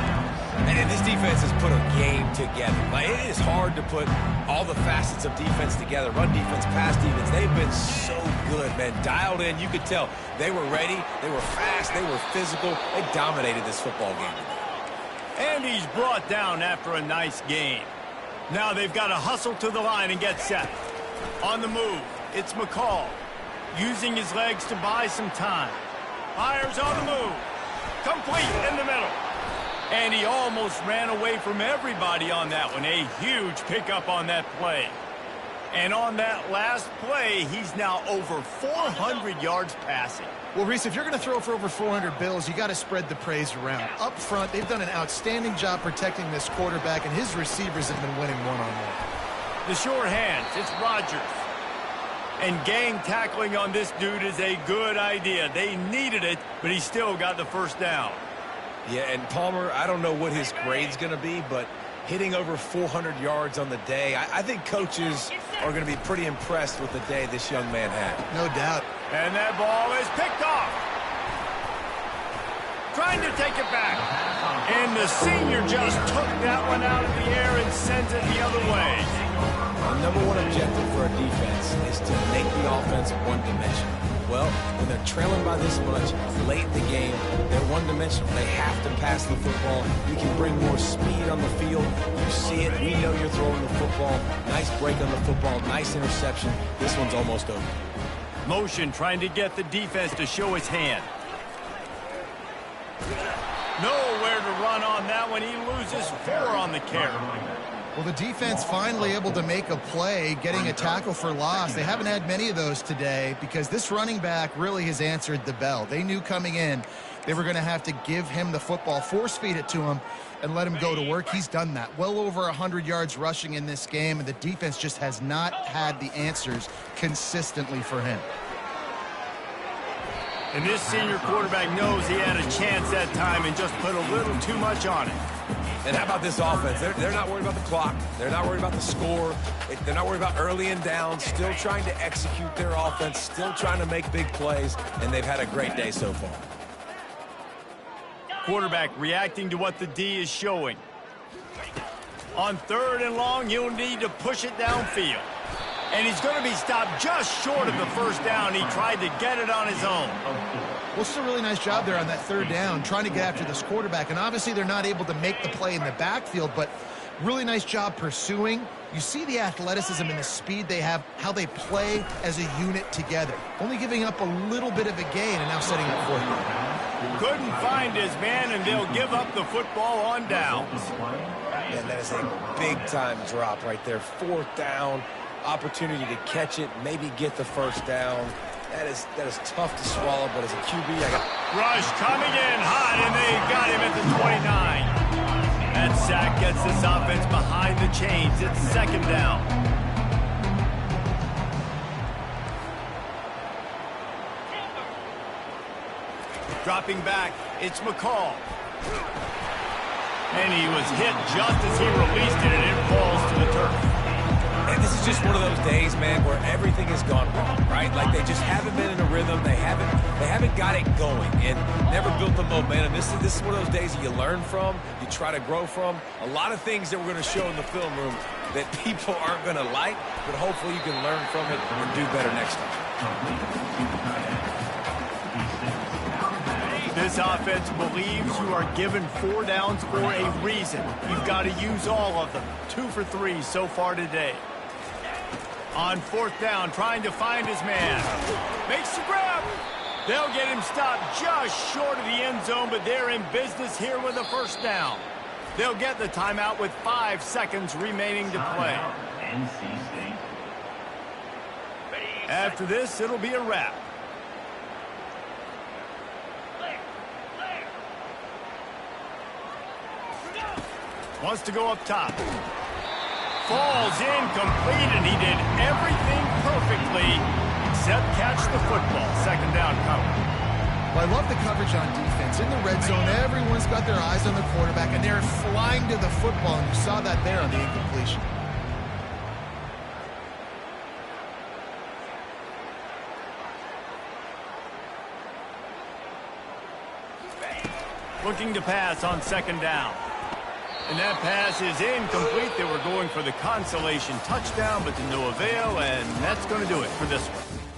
And this defense has put a game together. Like, it is hard to put all the facets of defense together. Run defense, pass defense. They've been so good, man. Dialed in. You could tell they were ready. They were fast. They were physical. They dominated this football game today. And he's brought down after a nice gain. Now they've got to hustle to the line and get set. On the move, it's McCall. Using his legs to buy some time. Fires on the move. Complete in the middle. And he almost ran away from everybody on that one. A huge pickup on that play. And on that last play, he's now over 400 yards passing. Well, Reese, if you're going to throw for over 400 bills, you got to spread the praise around. Up front, they've done an outstanding job protecting this quarterback, and his receivers have been winning one-on-one. The short hands, it's Rodgers. And gang tackling on this dude is a good idea. They needed it, but he still got the 1st down. Yeah, and Palmer, I don't know what his grade's going to be, but hitting over 400 yards on the day, I think coaches are going to be pretty impressed with the day this young man had. No doubt. And that ball is picked off. Trying to take it back. And the senior just took that one out of the air and sends it the other way. The number one objective for a defense is to make the offense one-dimensional. Well, when they're trailing by this much late in the game, they're one-dimensional. They have to pass the football. You can bring more speed on the field. You see it. We know you're throwing the football. Nice break on the football. Nice interception. This one's almost over. Motion trying to get the defense to show his hand. Nowhere to run on that one. He loses 4 on the carry. Well, the defense finally able to make a play, getting a tackle for loss. They haven't had many of those today because this running back really has answered the bell. They knew coming in they were going to have to give him the football, force feed it to him, and let him go to work. He's done that. Well over 100 yards rushing in this game, and the defense just has not had the answers consistently for him. And this senior quarterback knows he had a chance that time and just put a little too much on it. And how about this offense? They're not worried about the clock. They're not worried about the score. They're not worried about early and down. Still trying to execute their offense. Still trying to make big plays. And they've had a great day so far. Quarterback reacting to what the D is showing. On 3rd and long, he'll need to push it downfield. And he's going to be stopped just short of the first down. He tried to get it on his own. Well, it's a really nice job there on that 3rd down, trying to get after this quarterback. And obviously they're not able to make the play in the backfield, but really nice job pursuing. You see the athleticism and the speed they have, how they play as a unit together. Only giving up a little bit of a gain and now setting up for him. Couldn't find his man, and they'll give up the football on downs. And that is a big-time drop right there. 4th down. Opportunity to catch it, maybe get the first down. That is tough to swallow, but as a QB, I got... Rush coming in hot, and they got him at the 29. That sack gets this offense behind the chains. It's 2nd down. Dropping back, it's McCall. And he was hit just as he released it, and it falls to the turf. And this is just one of those days, man, where everything has gone wrong, right? Like they just haven't been in a rhythm. They haven't got it going and never built the momentum. This is one of those days that you learn from, you try to grow from. A lot of things that we're going to show in the film room that people aren't going to like, but hopefully you can learn from it and do better next time. This offense believes you are given 4 downs for a reason. You've got to use all of them. 2 for 3 so far today. On 4th down, trying to find his man. Makes the grab. They'll get him stopped just short of the end zone, but they're in business here with a first down. They'll get the timeout with 5 seconds remaining to play. After this, it'll be a wrap. Wants to go up top. Falls incomplete, and he did everything perfectly except catch the football. 2nd down coming. Well, I love the coverage on defense. In the red zone, everyone's got their eyes on the quarterback, and they're flying to the football, and you saw that there on the incompletion. Looking to pass on 2nd down. And that pass is incomplete. They were going for the consolation touchdown, but to no avail, and that's going to do it for this one.